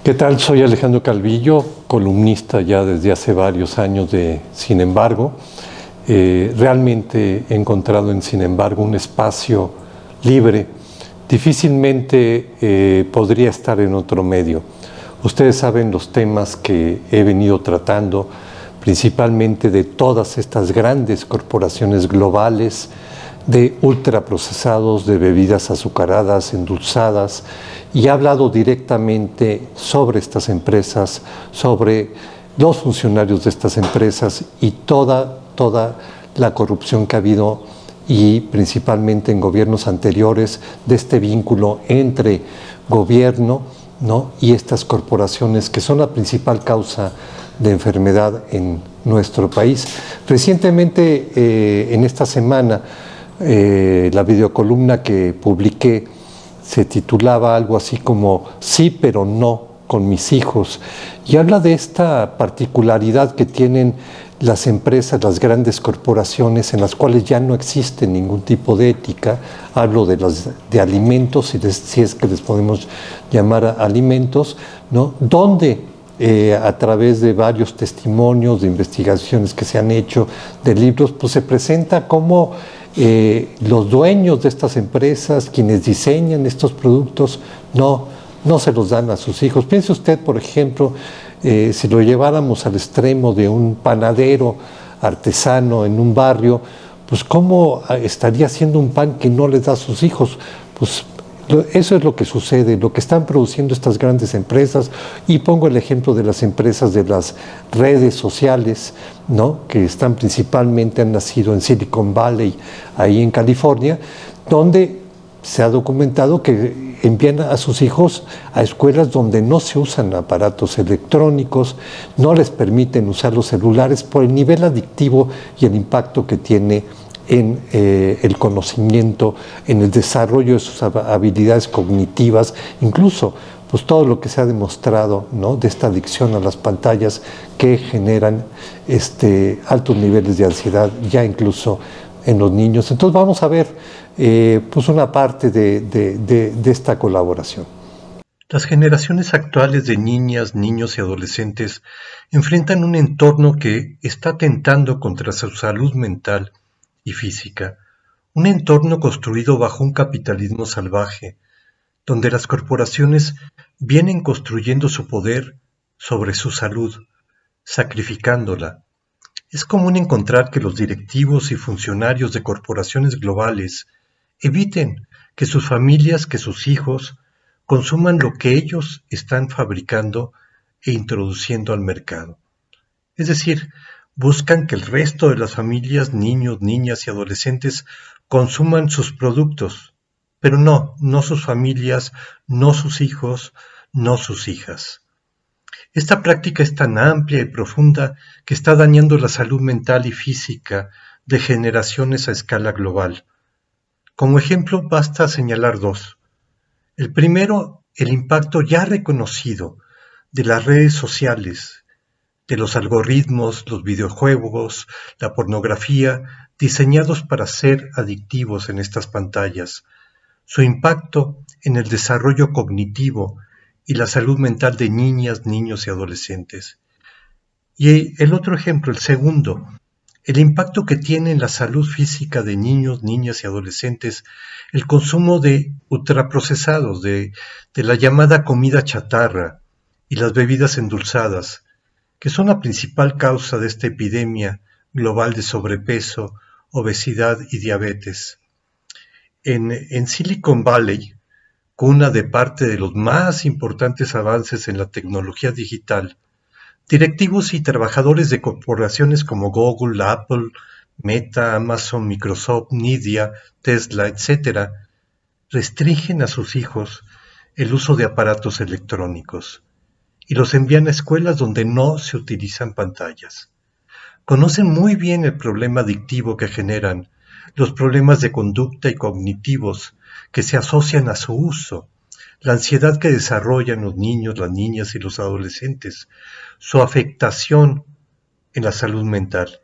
¿Qué tal? Soy Alejandro Calvillo, columnista ya desde hace varios años de Sin embargo. Realmente he encontrado en Sin embargo un espacio libre. Difícilmente podría estar en otro medio. Ustedes saben los temas que he venido tratando, principalmente de todas estas grandes corporaciones globales, de ultraprocesados, de bebidas azucaradas, endulzadas, y he hablado directamente sobre estas empresas, sobre los funcionarios de estas empresas y toda la corrupción que ha habido, y principalmente en gobiernos anteriores, de este vínculo entre gobierno, ¿no?, y estas corporaciones que son la principal causa de enfermedad en nuestro país. Recientemente, en esta semana, la videocolumna que publiqué se titulaba algo así como "Sí, pero no con mis hijos", y habla de esta particularidad que tienen las empresas, las grandes corporaciones, en las cuales ya no existe ningún tipo de ética. Hablo de alimentos, si es que les podemos llamar alimentos, ¿no?, donde a través de varios testimonios, de investigaciones que se han hecho, de libros, pues se presenta cómo los dueños de estas empresas, quienes diseñan estos productos, no se los dan a sus hijos. Piense usted, por ejemplo, si lo lleváramos al extremo de un panadero artesano en un barrio, pues cómo estaría haciendo un pan que no les da a sus hijos. Pues eso es lo que sucede, lo que están produciendo estas grandes empresas. Y pongo el ejemplo de las empresas de las redes sociales, ¿no?, que están principalmente, han nacido en Silicon Valley, ahí en California, donde se ha documentado que envían a sus hijos a escuelas donde no se usan aparatos electrónicos, no les permiten usar los celulares por el nivel adictivo y el impacto que tiene en el conocimiento, en el desarrollo de sus habilidades cognitivas, incluso pues todo lo que se ha demostrado, ¿no?, de esta adicción a las pantallas que generan altos niveles de ansiedad ya incluso en los niños. Entonces vamos a ver pues una parte de esta colaboración. Las generaciones actuales de niñas, niños y adolescentes enfrentan un entorno que está atentando contra su salud mental y física, un entorno construido bajo un capitalismo salvaje, donde las corporaciones vienen construyendo su poder sobre su salud, sacrificándola. Es común encontrar que los directivos y funcionarios de corporaciones globales eviten que sus familias, que sus hijos, consuman lo que ellos están fabricando e introduciendo al mercado. Es decir, buscan que el resto de las familias, niños, niñas y adolescentes consuman sus productos, pero no sus familias, no sus hijos, no sus hijas. Esta práctica es tan amplia y profunda que está dañando la salud mental y física de generaciones a escala global. Como ejemplo, basta señalar dos. El primero, el impacto ya reconocido de las redes sociales, de los algoritmos, los videojuegos, la pornografía, diseñados para ser adictivos en estas pantallas. Su impacto en el desarrollo cognitivo y la salud mental de niñas, niños y adolescentes. Y el otro ejemplo, el segundo, el impacto que tiene en la salud física de niños, niñas y adolescentes el consumo de ultraprocesados, de la llamada comida chatarra y las bebidas endulzadas, que son la principal causa de esta epidemia global de sobrepeso, obesidad y diabetes. En Silicon Valley, cuna de parte de los más importantes avances en la tecnología digital, directivos y trabajadores de corporaciones como Google, Apple, Meta, Amazon, Microsoft, Nvidia, Tesla, etc., restringen a sus hijos el uso de aparatos electrónicos y los envían a escuelas donde no se utilizan pantallas. Conocen muy bien el problema adictivo que generan, los problemas de conducta y cognitivos que se asocian a su uso, la ansiedad que desarrollan los niños, las niñas y los adolescentes, su afectación en la salud mental.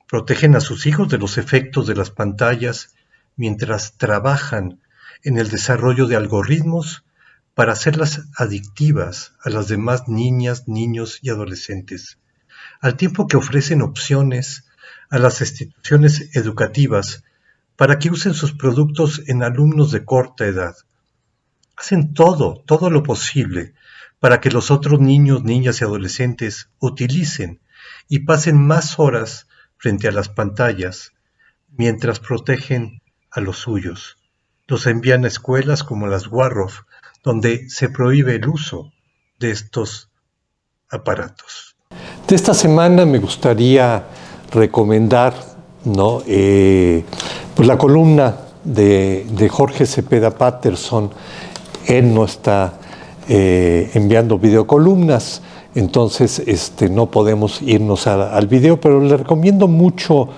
Protegen a sus hijos de los efectos de las pantallas mientras trabajan en el desarrollo de algoritmos para hacerlas adictivas a las demás niñas, niños y adolescentes, al tiempo que ofrecen opciones a las instituciones educativas para que usen sus productos en alumnos de corta edad. Hacen todo lo posible para que los otros niños, niñas y adolescentes utilicen y pasen más horas frente a las pantallas, mientras protegen a los suyos. Los envían a escuelas como las Waldorf, donde se prohíbe el uso de estos aparatos. De esta semana me gustaría recomendar, ¿no? Pues la columna de Jorge Cepeda Patterson. Él no está enviando videocolumnas, entonces no podemos irnos al video, pero le recomiendo mucho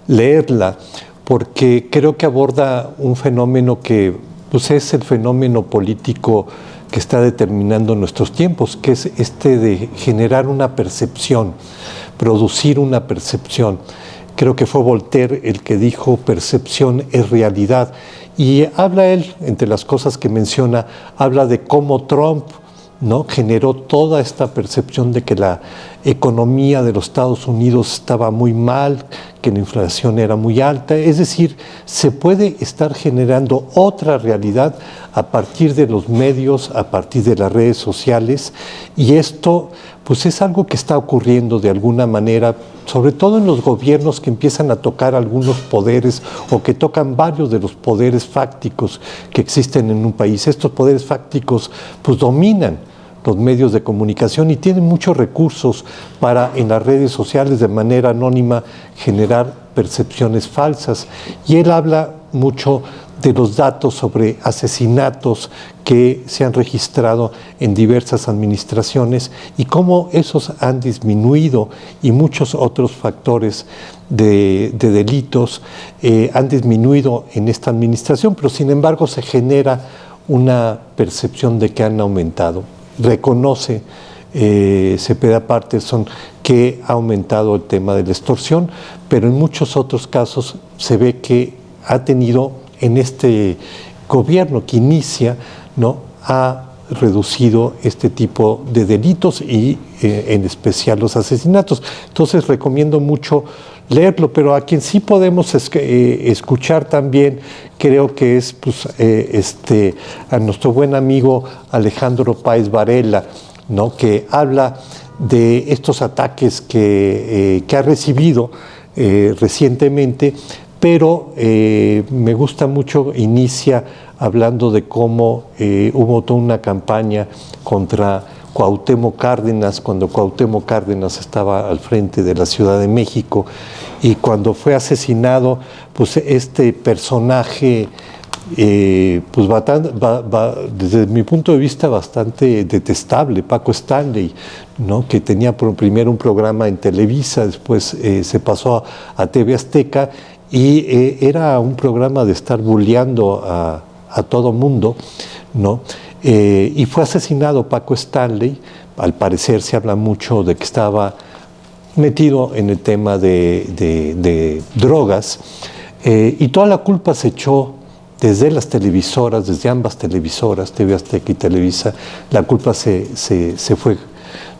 leerla porque creo que aborda un fenómeno que pues, es el fenómeno político que está determinando nuestros tiempos, que es de generar una percepción, producir una percepción. Creo que fue Voltaire el que dijo percepción es realidad. Y habla él, entre las cosas que menciona, habla de cómo Trump, ¿no?, generó toda esta percepción de que la economía de los Estados Unidos estaba muy mal, que la inflación era muy alta. Es decir, se puede estar generando otra realidad a partir de los medios, a partir de las redes sociales, y esto pues es algo que está ocurriendo de alguna manera, sobre todo en los gobiernos que empiezan a tocar algunos poderes o que tocan varios de los poderes fácticos que existen en un país. Estos poderes fácticos pues dominan los medios de comunicación y tienen muchos recursos para en las redes sociales de manera anónima generar percepciones falsas. Y él habla mucho de los datos sobre asesinatos que se han registrado en diversas administraciones y cómo esos han disminuido y muchos otros factores de delitos han disminuido en esta administración, pero sin embargo se genera una percepción de que han aumentado. Reconoce Cepeda Patterson que ha aumentado el tema de la extorsión, pero en muchos otros casos se ve que ha tenido en este gobierno que inicia, ¿no?, ha reducido este tipo de delitos y en especial los asesinatos. Entonces recomiendo mucho leerlo, pero a quien sí podemos escuchar también creo que es pues, a nuestro buen amigo Alejandro Páez Varela, ¿no?, que habla de estos ataques que ha recibido recientemente, pero me gusta mucho, inicia hablando de cómo hubo toda una campaña contra Cuauhtémoc Cárdenas, cuando Cuauhtémoc Cárdenas estaba al frente de la Ciudad de México, y cuando fue asesinado, pues este personaje, pues desde mi punto de vista bastante detestable, Paco Stanley, ¿no?, que tenía primero un programa en Televisa, después se pasó a TV Azteca, y era un programa de estar bulleando a todo mundo, ¿no? Y fue asesinado Paco Stanley. Al parecer se habla mucho de que estaba metido en el tema de drogas, y toda la culpa se echó desde las televisoras, desde ambas televisoras, TV Azteca y Televisa. La culpa se fue,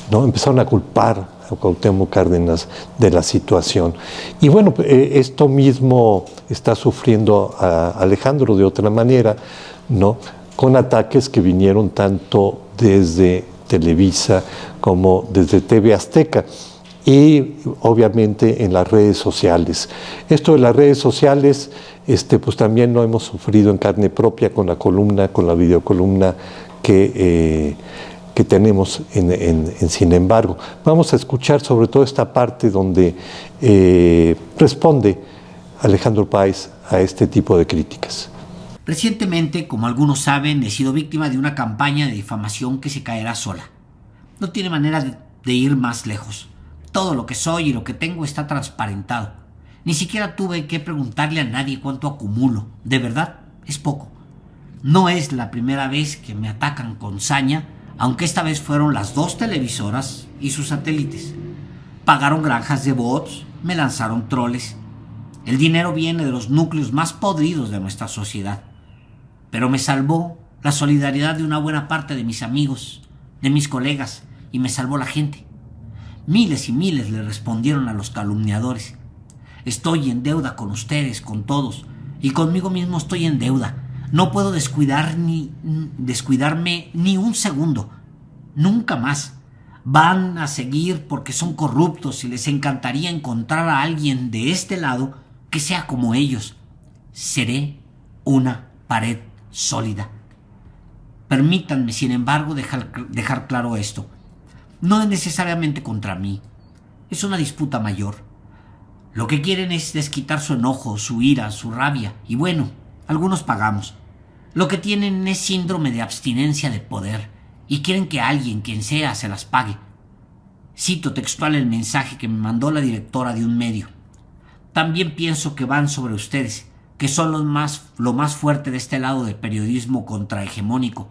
¿no? Empezaron a culpar a Cuauhtémoc Cárdenas de la situación. Y bueno, esto mismo está sufriendo a Alejandro de otra manera, ¿no?, con ataques que vinieron tanto desde Televisa como desde TV Azteca y obviamente en las redes sociales. Esto de las redes sociales, pues también lo hemos sufrido en carne propia con la columna, con la videocolumna que tenemos en Sin embargo. Vamos a escuchar sobre todo esta parte donde responde Alejandro Páez a este tipo de críticas. Recientemente, como algunos saben, he sido víctima de una campaña de difamación que se caerá sola. No tiene manera de ir más lejos. Todo lo que soy y lo que tengo está transparentado. Ni siquiera tuve que preguntarle a nadie cuánto acumulo. De verdad, es poco. No es la primera vez que me atacan con saña, aunque esta vez fueron las 2 televisoras y sus satélites. Pagaron granjas de bots, me lanzaron troles. El dinero viene de los núcleos más podridos de nuestra sociedad. Pero me salvó la solidaridad de una buena parte de mis amigos, de mis colegas, y me salvó la gente. Miles y miles le respondieron a los calumniadores. Estoy en deuda con ustedes, con todos, y conmigo mismo estoy en deuda. No puedo descuidarme ni un segundo. Nunca más. Van a seguir porque son corruptos y les encantaría encontrar a alguien de este lado que sea como ellos. Seré una pared sólida. Permítanme, sin embargo, dejar claro esto. No es necesariamente contra mí. Es una disputa mayor. Lo que quieren es desquitar su enojo, su ira, su rabia. Y bueno, algunos pagamos. Lo que tienen es síndrome de abstinencia de poder y quieren que alguien, quien sea, se las pague. Cito textual el mensaje que me mandó la directora de un medio. También pienso que van sobre ustedes, que son lo más fuerte de este lado del periodismo contrahegemónico,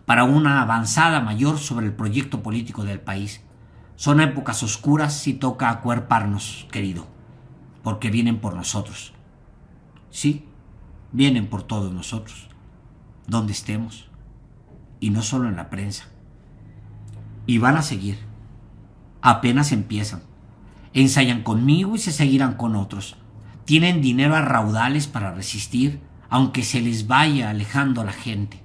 para una avanzada mayor sobre el proyecto político del país. Son épocas oscuras y toca acuerparnos, querido, porque vienen por nosotros. Sí, vienen por todos nosotros, donde estemos, y no solo en la prensa. Y van a seguir. Apenas empiezan. Ensayan conmigo y se seguirán con otros. Tienen dinero a raudales para resistir, aunque se les vaya alejando la gente.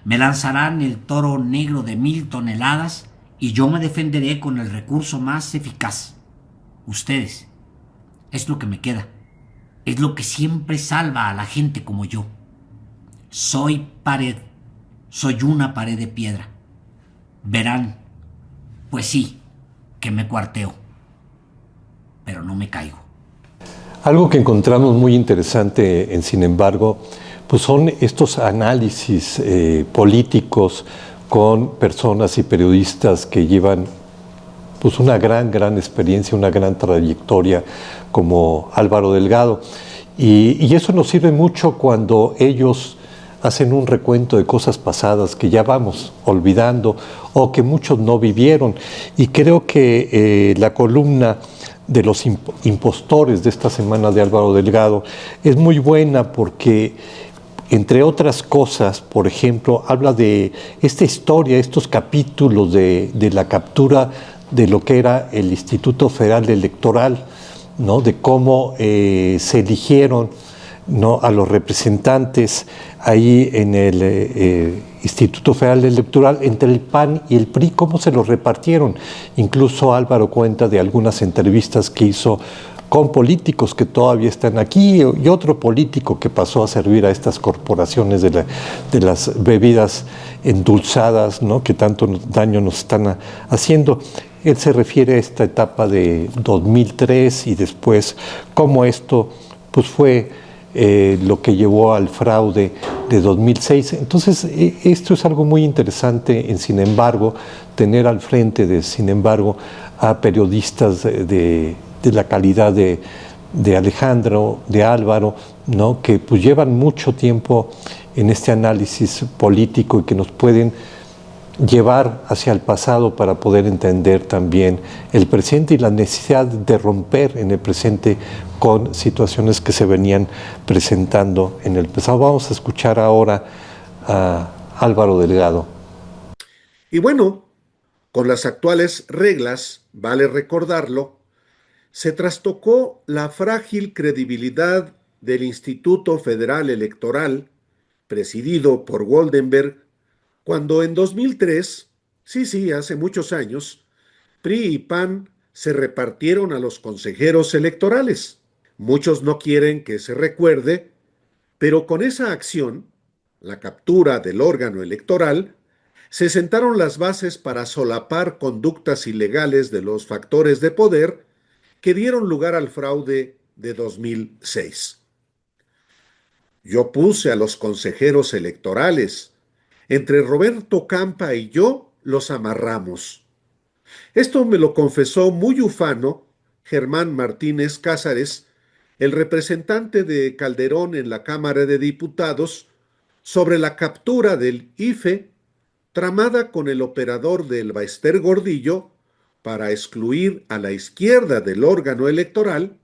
Me lanzarán el toro negro de 1000 toneladas y yo me defenderé con el recurso más eficaz. Ustedes. Es lo que me queda. Es lo que siempre salva a la gente como yo. Soy pared. Soy una pared de piedra. Verán, pues sí, que me cuarteo. Pero no me caigo. Algo que encontramos muy interesante en Sin embargo, pues son estos análisis políticos con personas y periodistas que llevan pues una gran experiencia, una gran trayectoria como Álvaro Delgado. Y eso nos sirve mucho cuando ellos hacen un recuento de cosas pasadas que ya vamos olvidando o que muchos no vivieron. Y creo que la columna de los impostores de esta semana de Álvaro Delgado es muy buena porque, entre otras cosas, por ejemplo, habla de esta historia, estos capítulos de la captura de lo que era el Instituto Federal Electoral, ¿no? De cómo se eligieron, ¿no?, a los representantes ahí en el Instituto Federal Electoral entre el PAN y el PRI, cómo se los repartieron. Incluso Álvaro cuenta de algunas entrevistas que hizo con políticos que todavía están aquí y otro político que pasó a servir a estas corporaciones de las bebidas endulzadas, ¿no?, que tanto daño nos están haciendo. Él se refiere a esta etapa de 2003 y después cómo esto pues fue lo que llevó al fraude de 2006. Entonces, esto es algo muy interesante en Sin embargo, tener al frente de Sin embargo a periodistas de la calidad de Alejandro, de Álvaro, ¿no?, que pues llevan mucho tiempo en este análisis político y que nos pueden llevar hacia el pasado para poder entender también el presente y la necesidad de romper en el presente con situaciones que se venían presentando en el pasado. Vamos a escuchar ahora a Álvaro Delgado. Y bueno, con las actuales reglas, vale recordarlo, se trastocó la frágil credibilidad del Instituto Federal Electoral, presidido por Goldenberg, cuando en 2003, sí, hace muchos años, PRI y PAN se repartieron a los consejeros electorales. Muchos no quieren que se recuerde, pero con esa acción, la captura del órgano electoral, se sentaron las bases para solapar conductas ilegales de los factores de poder que dieron lugar al fraude de 2006. Yo puse a los consejeros electorales. Entre Roberto Campa y yo los amarramos. Esto me lo confesó muy ufano Germán Martínez Cázares, el representante de Calderón en la Cámara de Diputados, sobre la captura del IFE tramada con el operador del Baester Gordillo para excluir a la izquierda del órgano electoral,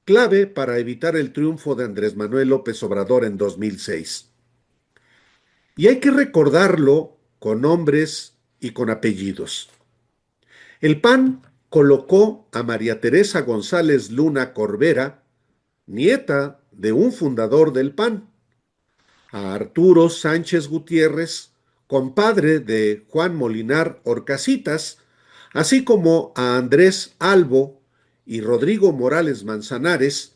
clave para evitar el triunfo de Andrés Manuel López Obrador en 2006. Y hay que recordarlo con nombres y con apellidos. El PAN colocó a María Teresa González Luna Corbera, nieta de un fundador del PAN, a Arturo Sánchez Gutiérrez, compadre de Juan Molinar Orcasitas, así como a Andrés Albo y Rodrigo Morales Manzanares,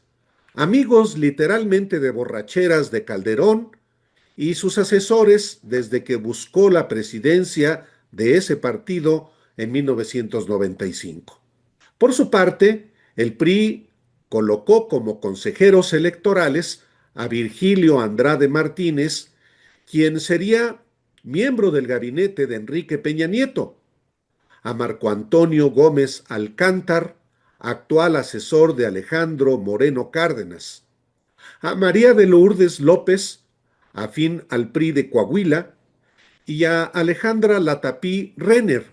amigos literalmente de borracheras de Calderón y sus asesores desde que buscó la presidencia de ese partido en 1995. Por su parte, el PRI colocó como consejeros electorales a Virgilio Andrade Martínez, quien sería miembro del gabinete de Enrique Peña Nieto, a Marco Antonio Gómez Alcántar, actual asesor de Alejandro Moreno Cárdenas, a María de Lourdes López, afín al PRI de Coahuila, y a Alejandra Latapí Renner,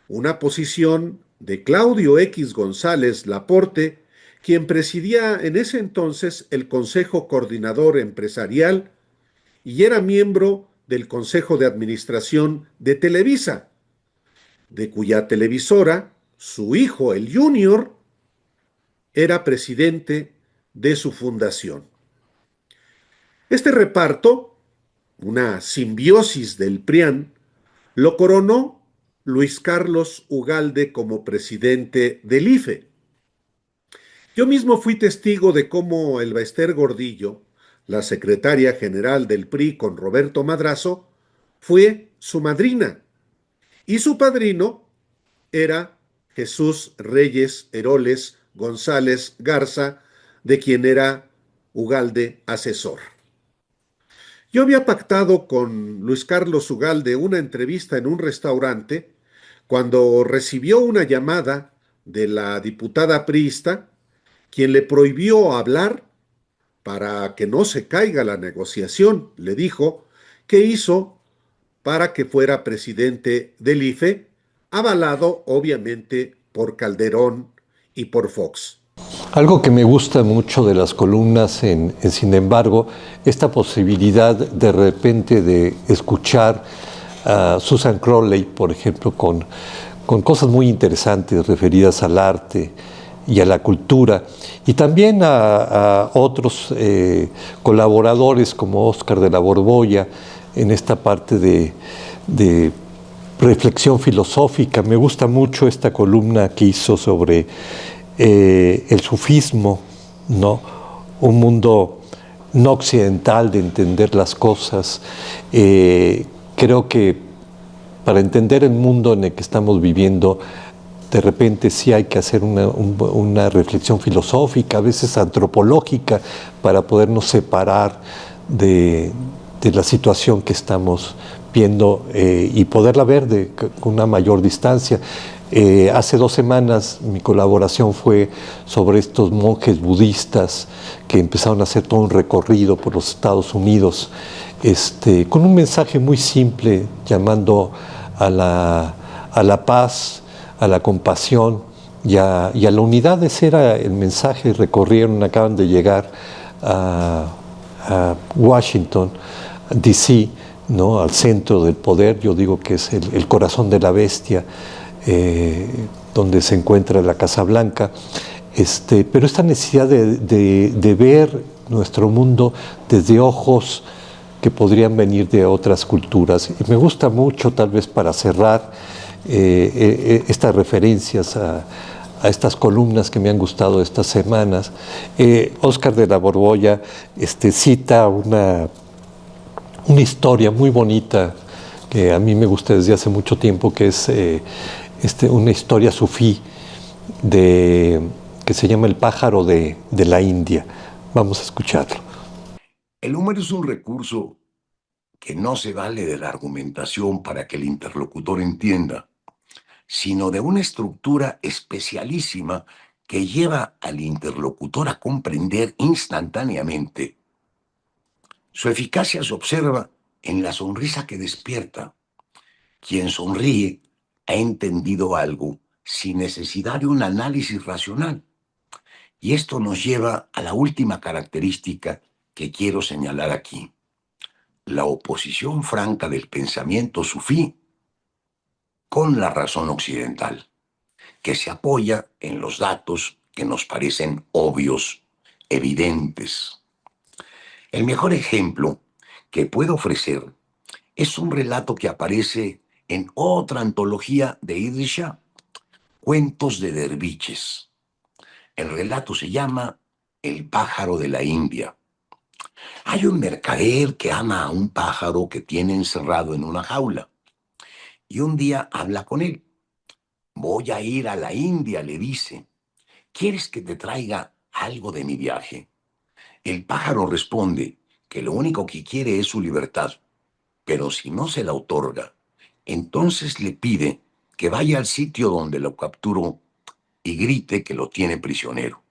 una posición de Claudio X González Laporte, quien presidía en ese entonces el Consejo Coordinador Empresarial y era miembro del Consejo de Administración de Televisa, de cuya televisora su hijo, el Junior, era presidente de su fundación. Este reparto, una simbiosis del PRIAN, lo coronó Luis Carlos Ugalde como presidente del IFE. Yo mismo fui testigo de cómo Elba Ester Gordillo, la secretaria general del PRI con Roberto Madrazo, fue su madrina y su padrino era Jesús Reyes Heroles González Garza, de quien era Ugalde asesor. Yo había pactado con Luis Carlos Ugalde una entrevista en un restaurante cuando recibió una llamada de la diputada priista, quien le prohibió hablar para que no se caiga la negociación. Le dijo que hizo para que fuera presidente del IFE, avalado obviamente por Calderón y por Fox. Algo que me gusta mucho de las columnas Sin embargo, esta posibilidad de repente de escuchar a Susan Crowley, por ejemplo, con cosas muy interesantes referidas al arte y a la cultura, y también a otros colaboradores como Óscar de la Borbolla en esta parte de reflexión filosófica. Me gusta mucho esta columna que hizo sobre el sufismo, ¿no? Un mundo no occidental de entender las cosas. Creo que para entender el mundo en el que estamos viviendo, de repente sí hay que hacer una reflexión filosófica, a veces antropológica, para podernos separar de la situación que estamos viendo y poderla ver con una mayor distancia. Hace 2 semanas mi colaboración fue sobre estos monjes budistas que empezaron a hacer todo un recorrido por los Estados Unidos, con un mensaje muy simple, llamando a la paz, a la compasión y a la unidad. Ese era el mensaje. Recorrieron, acaban de llegar a Washington, D.C., ¿no? Al centro del poder. Yo digo que es el corazón de la bestia, donde se encuentra la Casa Blanca, pero esta necesidad de ver nuestro mundo desde ojos que podrían venir de otras culturas. Y me gusta mucho, tal vez para cerrar, estas referencias a estas columnas que me han gustado estas semanas. Óscar de la Borbolla cita una historia muy bonita que a mí me gusta desde hace mucho tiempo, que es una historia sufí que se llama El pájaro de la India. Vamos a escucharlo. El humor es un recurso que no se vale de la argumentación para que el interlocutor entienda, sino de una estructura especialísima que lleva al interlocutor a comprender instantáneamente. Su eficacia se observa en la sonrisa que despierta. Quien sonríe ha entendido algo sin necesidad de un análisis racional. Y esto nos lleva a la última característica que quiero señalar aquí. la oposición franca del pensamiento sufí con la razón occidental, que se apoya en los datos que nos parecen obvios, evidentes. El mejor ejemplo que puedo ofrecer es un relato que aparece en otra antología de Idries Shah, Cuentos de derviches. El relato se llama El pájaro de la India. Hay un mercader que ama a un pájaro que tiene encerrado en una jaula y un día habla con él. Voy a ir a la India, le dice. ¿Quieres que te traiga algo de mi viaje? El pájaro responde que lo único que quiere es su libertad, pero si no se la otorga, entonces le pide que vaya al sitio donde lo capturó y grite que lo tiene prisionero.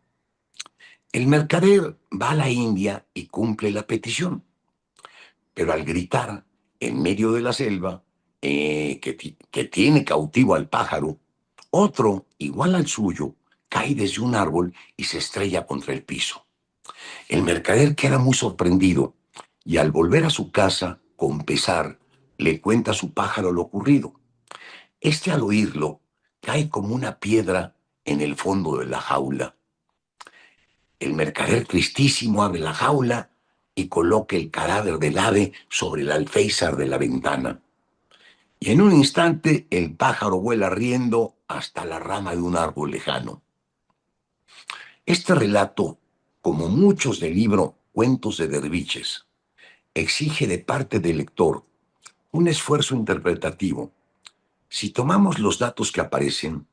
El mercader va a la India y cumple la petición, pero al gritar en medio de la selva que tiene cautivo al pájaro, otro, igual al suyo, cae desde un árbol y se estrella contra el piso. El mercader queda muy sorprendido y al volver a su casa, con pesar, le cuenta a su pájaro lo ocurrido. Este, al oírlo, cae como una piedra en el fondo de la jaula. El mercader, tristísimo, abre la jaula y coloca el cadáver del ave sobre el alféizar de la ventana. Y en un instante el pájaro vuela riendo hasta la rama de un árbol lejano. Este relato, como muchos del libro Cuentos de derviches, exige de parte del lector un esfuerzo interpretativo. Si tomamos los datos que aparecen,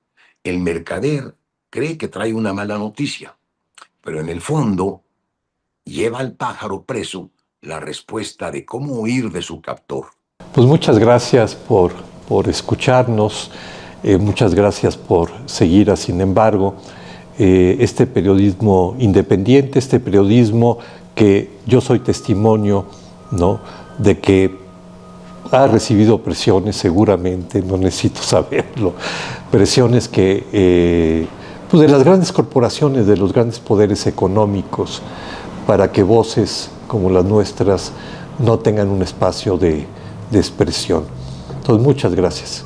el mercader cree que trae una mala noticia, pero en el fondo lleva al pájaro preso la respuesta de cómo huir de su captor. Pues muchas gracias por escucharnos, muchas gracias por seguir a Sin embargo, este periodismo independiente, este periodismo que yo soy testimonio, ¿no?, de que ha recibido presiones seguramente, no necesito saberlo, presiones que pues de las grandes corporaciones, de los grandes poderes económicos, para que voces como las nuestras no tengan un espacio de expresión. Entonces, muchas gracias.